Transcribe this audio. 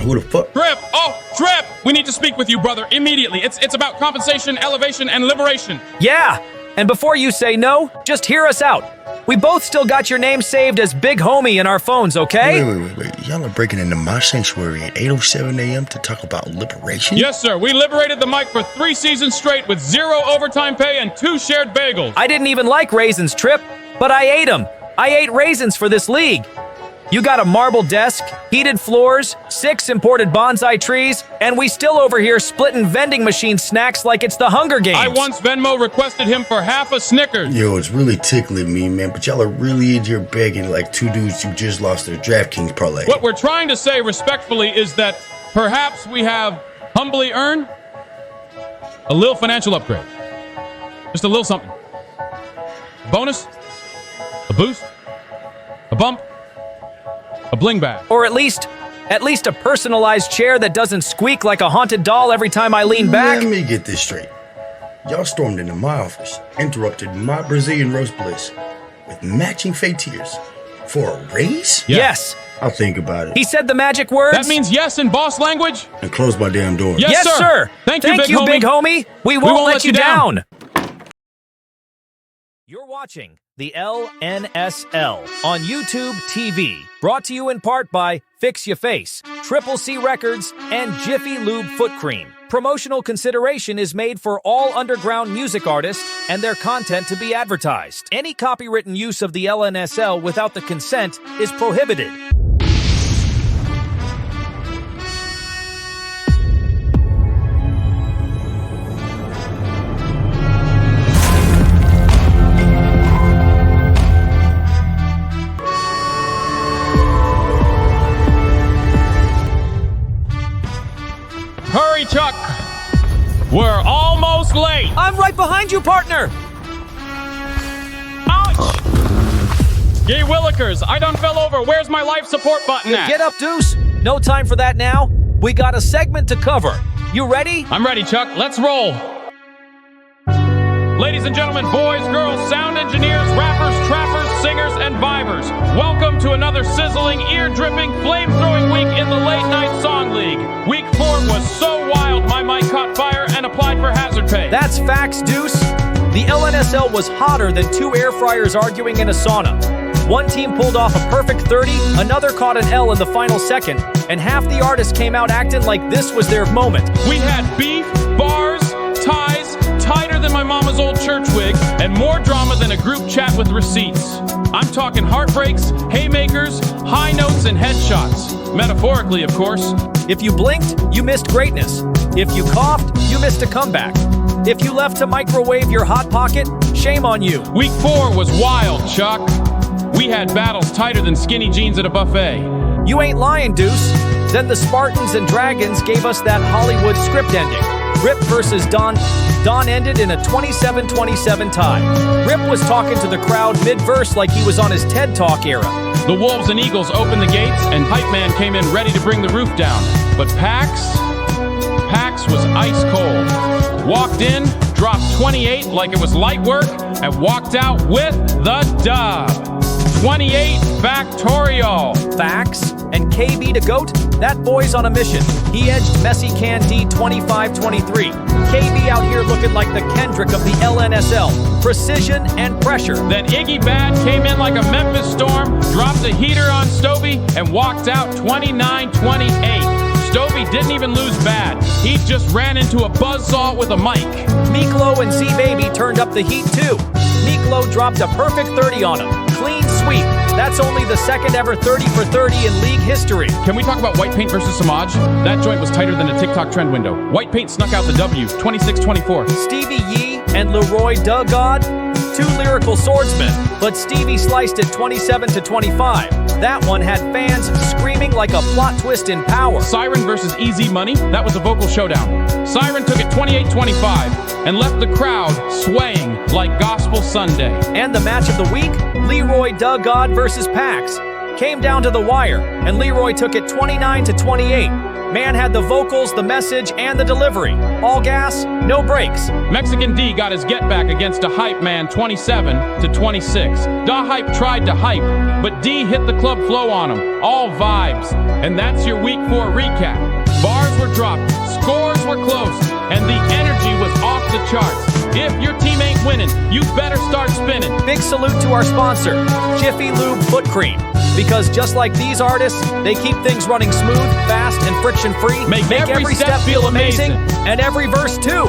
Who the fuck? Trip! Oh, Trip! We need to speak with you, brother, immediately. It's about compensation, elevation, and liberation. Yeah, and before you say no, just hear us out. We both still got your name saved as Big Homie in our phones, okay? Wait. Y'all are breaking into my sanctuary at 8:07 a.m. to talk about liberation? Yes, sir. We liberated the mic for 3 seasons straight with 0 overtime pay and 2 shared bagels. I didn't even like raisins, Trip, but I ate them. I ate raisins for this league. You got a marble desk, heated floors, 6 imported bonsai trees, and we still over here splitting vending machine snacks like it's the Hunger Games. I once Venmo requested him for half a Snickers. Yo, it's really tickling me, man, but y'all are really in here begging like 2 dudes who just lost their DraftKings parlay. What we're trying to say respectfully is that perhaps we have humbly earned a little financial upgrade. Just a little something. A bonus, a boost, a bump, a bling bag. Or at least a personalized chair that doesn't squeak like a haunted doll every time I lean back. Let me get this straight. Y'all stormed into my office, interrupted my Brazilian roast bliss with matching fake tears for a raise? Yes. I'll think about it. He said the magic words. That means yes in boss language? And close my damn door. Yes, sir. Thank you, big homie. We won't let you down. You're watching the LNSL on YouTube TV. Brought to you in part by Fix Ya Face, Triple C Records, and Jiffy Lube Foot Cream. Promotional consideration is made for all underground music artists and their content to be advertised. Any copywritten use of the LNSL without the consent is prohibited. Hurry, Chuck! We're almost late! I'm right behind you, partner! Ouch! Gee willikers, I done fell over. Where's my life support button at? Get up, Deuce. No time for that now. We got a segment to cover. You ready? I'm ready, Chuck. Let's roll. Ladies and gentlemen, boys, girls, sound engineers, rappers, trappers, singers, and vibers, welcome to another sizzling, ear-dripping, flame-throwing week in the Late Night Song League. Week 4 was so wild, my mic caught fire and applied for hazard pay. That's facts, Deuce. The LNSL was hotter than 2 air fryers arguing in a sauna. One team pulled off a perfect 30, another caught an L in the final second, and half the artists came out acting like this was their moment. We had beef, bars, ties, tighter than my mama's old church wig, and more drama than a group chat with receipts. I'm talking heartbreaks, haymakers, high notes, and headshots. Metaphorically, of course. If you blinked, you missed greatness. If you coughed, you missed a comeback. If you left to microwave your Hot Pocket, shame on you. Week 4 was wild, Chuck. We had battles tighter than skinny jeans at a buffet. You ain't lying, Deuce. Then the Spartans and Dragons gave us that Hollywood script ending. Rip versus Don. Don ended in a 27-27 tie. Rip was talking to the crowd mid-verse like he was on his TED Talk era. The Wolves and Eagles opened the gates, and Hype Man came in ready to bring the roof down. But Pax was ice cold. Walked in, dropped 28 like it was light work, and walked out with the dub. 28 factorial. Facts. And KB to GOAT, that boy's on a mission. He edged Messi Can D 25-23. KB out here looking like the Kendrick of the LNSL. Precision and pressure. Then Iggy Bad came in like a Memphis storm, dropped a heater on Stovey, and walked out 29-28. Stovey didn't even lose bad. He just ran into a buzzsaw with a mic. Miklo and Z-Baby turned up the heat too. Miklo dropped a perfect 30 on him. Clean sweep. That's only the second ever 30 for 30 in league history. Can we talk about White Paint versus Samaj? That joint was tighter than a TikTok trend window. White Paint snuck out the W, 26-24. Stevie Yee and Leroy Dugard, 2 lyrical swordsmen, but Stevie sliced it 27-25. That one had fans screaming like a plot twist in Power. Siren versus Easy Money, that was a vocal showdown. Siren took it 28-25 and left the crowd swaying like Gospel Sunday. And the match of the week, Leroy Dugard versus Pax. Came down to the wire, and Leroy took it 29-28. Man had the vocals, the message, and the delivery. All gas, no brakes. Mexican D got his get back against a hype man 27-26. Da Hype tried to hype, but D hit the club flow on him. All vibes. And that's your week 4 recap. Bars were dropped, scores were close, and the energy was off the charts. If your team ain't winning, you better start spinning. Big salute to our sponsor, Jiffy Lube Foot Cream. Because just like these artists, they keep things running smooth, fast, and friction-free. Make every step feel amazing. And every verse too.